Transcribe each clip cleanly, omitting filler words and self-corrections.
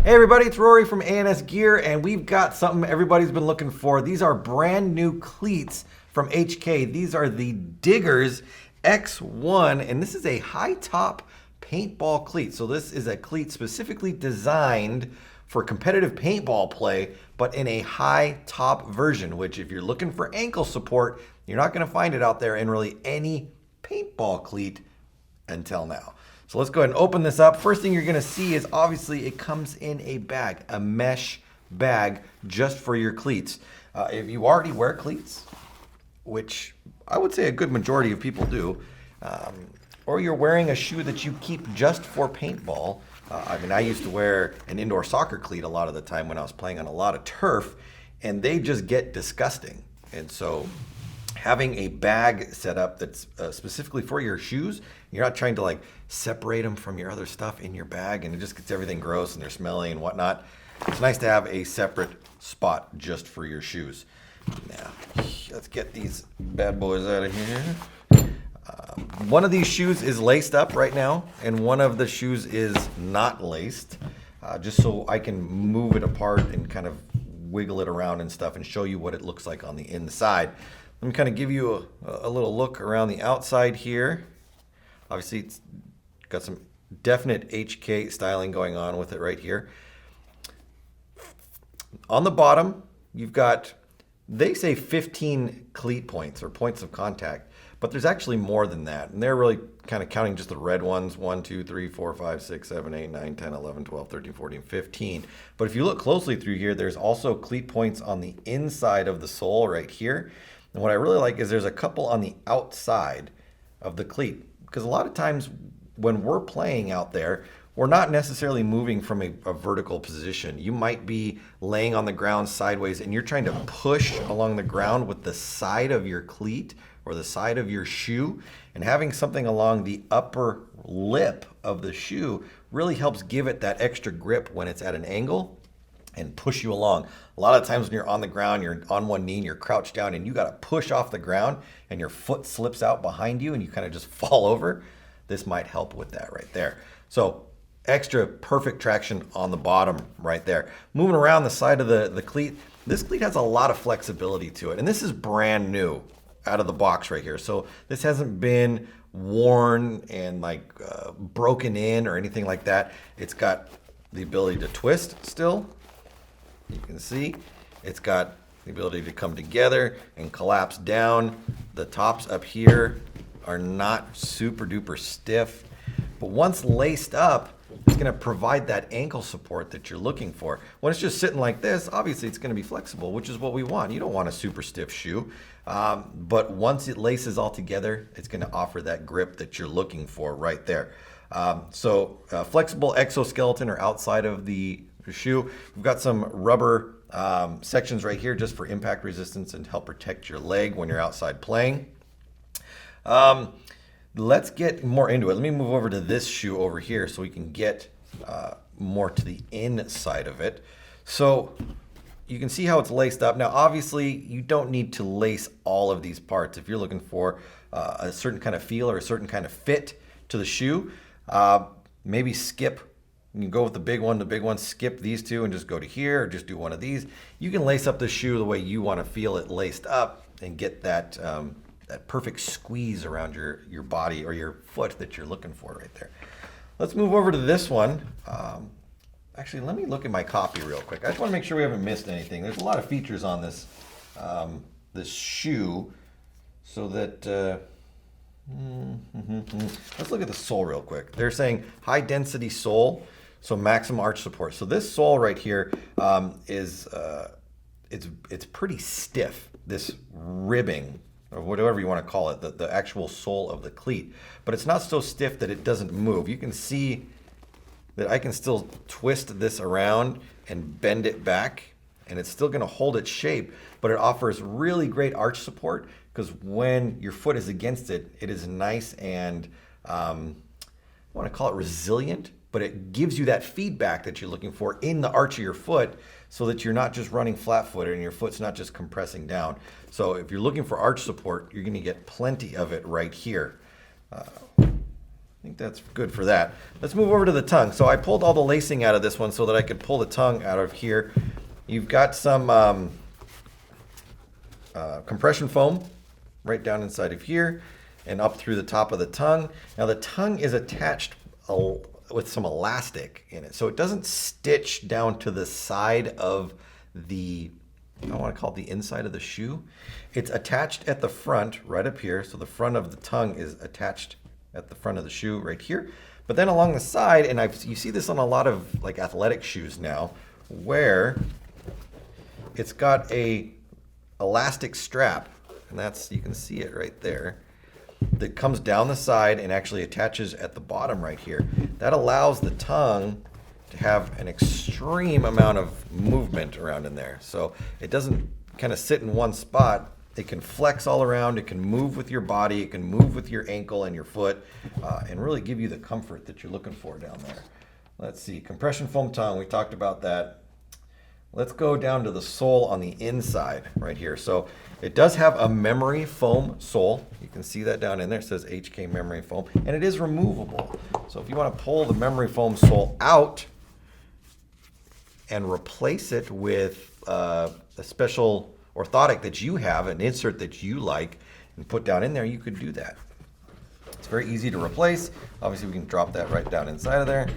Hey everybody, it's Rory from A&S Gear, and we've got something everybody's been looking for. These are brand new cleats from HK. These are the Diggerz X1, and this is a high top paintball cleat. So this is a cleat specifically designed for competitive paintball play, but in a high top version, which if you're looking for ankle support, you're not gonna find it out there in really any paintball cleat until now. So let's go ahead and open this up. First thing you're gonna see is obviously it comes in a bag, a mesh bag just for your cleats. If you already wear cleats, which I would say a good majority of people do, or you're wearing a shoe that you keep just for paintball. I used to wear an indoor soccer cleat a lot of the time when I was playing on a lot of turf, and they just get disgusting. And so having a bag set up that's specifically for your shoes, you're not trying to like separate them from your other stuff in your bag and it just gets everything gross and they're smelly and whatnot. It's nice to have a separate spot just for your shoes. Now, let's get these bad boys out of here. One of these shoes is laced up right now and one of the shoes is not laced, just so I can move it apart and kind of wiggle it around and stuff and show you what it looks like on the inside. Let me kind of give you a little look around the outside here. Obviously, it's got some definite HK styling going on with it right here. On the bottom, you've got, they say 15 cleat points or points of contact, but there's actually more than that. And they're really kind of counting just the red ones, 1, 2, 3, 4, 5, 6, 7, 8, 9, 10, 11, 12, 13, 14, 15. But if you look closely through here, there's also cleat points on the inside of the sole right here. And what I really like is there's a couple on the outside of the cleat, because a lot of times when we're playing out there, we're not necessarily moving from a vertical position. You might be laying on the ground sideways and you're trying to push along the ground with the side of your cleat or the side of your shoe, and having something along the upper lip of the shoe really helps give it that extra grip when it's at an angle and push you along. A lot of times when you're on the ground, you're on one knee and you're crouched down and you got to push off the ground and your foot slips out behind you and you kind of just fall over. This might help with that right there. So extra perfect traction on the bottom right there. Moving around the side of the cleat, this cleat has a lot of flexibility to it. And this is brand new out of the box right here. So this hasn't been worn and like broken in or anything like that. It's got the ability to twist still. You can see it's got the ability to come together and collapse down. The tops up here are not super duper stiff, but once laced up, it's going to provide that ankle support that you're looking for. When it's just sitting like this, obviously it's going to be flexible, which is what we want. You don't want a super stiff shoe, but once it laces all together, it's going to offer that grip that you're looking for right there. Flexible exoskeleton or outside of the shoe. We've got some rubber sections right here just for impact resistance and help protect your leg when you're outside playing. Let's get more into it. Let me move over to this shoe over here so we can get more to the inside of it. So you can see how it's laced up. Now, obviously, you don't need to lace all of these parts. If you're looking for a certain kind of feel or a certain kind of fit to the shoe, maybe skip. You can go with the big one, skip these two and just go to here, or just do one of these. You can lace up the shoe the way you want to feel it laced up and get that that perfect squeeze around your body or your foot that you're looking for right there. Let's move over to this one. Actually, let me look at my copy real quick. I just want to make sure we haven't missed anything. There's a lot of features on this this shoe, so that let's look at the sole real quick. They're saying high density sole, so maximum arch support. So this sole right here is it's pretty stiff. This ribbing, or whatever you want to call it, the actual sole of the cleat, but it's not so stiff that it doesn't move. You can see that I can still twist this around and bend it back, and it's still going to hold its shape, but it offers really great arch support because when your foot is against it, it is nice and I want to call it resilient, but it gives you that feedback that you're looking for in the arch of your foot so that you're not just running flat-footed and your foot's not just compressing down. So if you're looking for arch support, you're going to get plenty of it right here. I think that's good for that. Let's move over to the tongue. So I pulled all the lacing out of this one so that I could pull the tongue out of here. You've got some compression foam right down inside of here and up through the top of the tongue. Now the tongue is attached with some elastic in it, so it doesn't stitch down to the side of the, I want to call it the inside of the shoe. It's attached at the front right up here, so the front of the tongue is attached at the front of the shoe right here. But then along the side, and you see this on a lot of like athletic shoes now, where it's got a elastic strap, and that's, you can see it right there, that comes down the side and actually attaches at the bottom right here. That allows the tongue to have an extreme amount of movement around in there. So it doesn't kind of sit in one spot. It can flex all around. It can move with your body. It can move with your ankle and your foot, and really give you the comfort that you're looking for down there. Let's see, compression foam tongue, we talked about that. Let's go down to the sole on the inside right here. So it does have a memory foam sole. You can see that down in there. It says HK memory foam, and it is removable. So if you want to pull the memory foam sole out and replace it with a special orthotic that you have, an insert that you like, and put down in there, you could do that. It's very easy to replace. Obviously, we can drop that right down inside of there,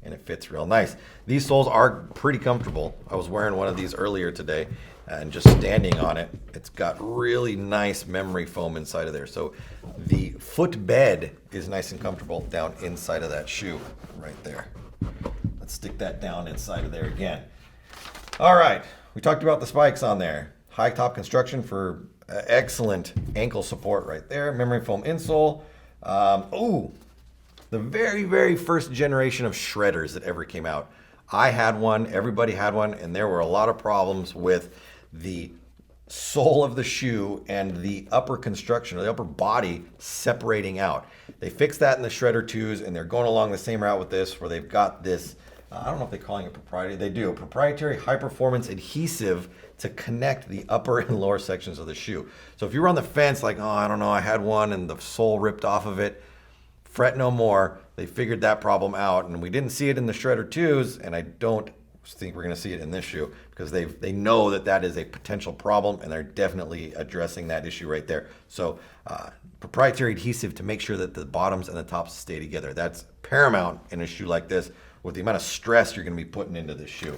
and it fits real nice. These soles are pretty comfortable. I was wearing one of these earlier today, and just standing on it, it's got really nice memory foam inside of there. So the foot bed is nice and comfortable down inside of that shoe right there. Let's stick that down inside of there again. All right, we talked about the spikes on there. High top construction for excellent ankle support right there. Memory foam insole. The very, very first generation of shredders that ever came out. I had one, everybody had one, and there were a lot of problems with the sole of the shoe and the upper construction, or the upper body, separating out. They fixed that in the Shredder 2s, and they're going along the same route with this, where they've got this, I don't know if they're calling it proprietary, they do, proprietary high-performance adhesive to connect the upper and lower sections of the shoe. So if you were on the fence like, oh, I don't know, I had one and the sole ripped off of it, fret no more. They figured that problem out, and we didn't see it in the Shredder 2s, and I don't think we're going to see it in this shoe, because they know that that is a potential problem, and they're definitely addressing that issue right there. So proprietary adhesive to make sure that the bottoms and the tops stay together. That's paramount in a shoe like this, with the amount of stress you're going to be putting into this shoe.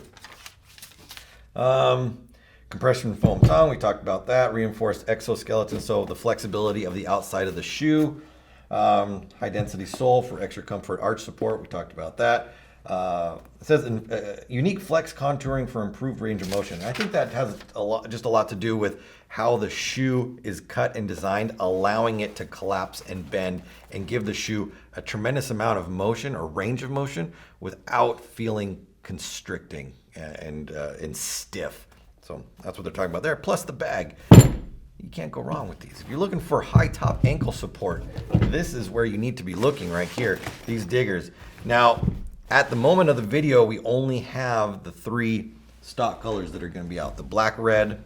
Compression foam tongue, we talked about that. Reinforced exoskeleton, so the flexibility of the outside of the shoe. High density sole for extra comfort arch support, we talked about that. It says unique flex contouring for improved range of motion. I think that has just a lot to do with how the shoe is cut and designed, allowing it to collapse and bend and give the shoe a tremendous amount of motion or range of motion without feeling constricting and stiff. So that's what they're talking about there. Plus the bag. You can't go wrong with these. If you're looking for high top ankle support, this is where you need to be looking right here, these Diggerz. Now, at the moment of the video, we only have the 3 stock colors that are going to be out. The black, red,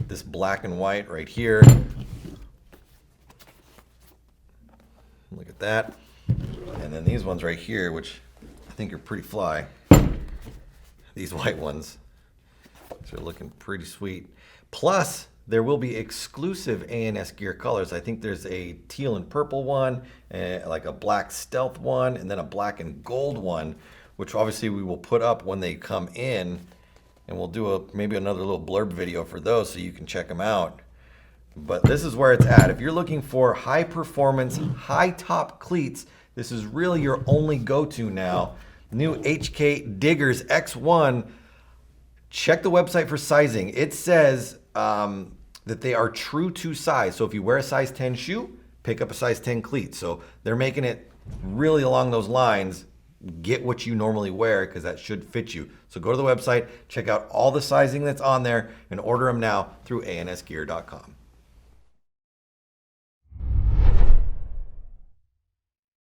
this black and white right here. Look at that. And then these ones right here, which I think are pretty fly. These white ones. So they're looking pretty sweet. Plus, there will be exclusive A&S gear colors. I think there's a teal and purple one, like a black stealth one, and then a black and gold one, which obviously we will put up when they come in, and we'll do maybe another little blurb video for those so you can check them out. But this is where it's at. If you're looking for high performance, high top cleats, this is really your only go-to now. New HK Diggerz X1. Check the website for sizing. It says that they are true to size. So if you wear a size 10 shoe, pick up a size 10 cleat. So they're making it really along those lines. Get what you normally wear, because that should fit you. So go to the website, check out all the sizing that's on there, and order them now through ansgear.com.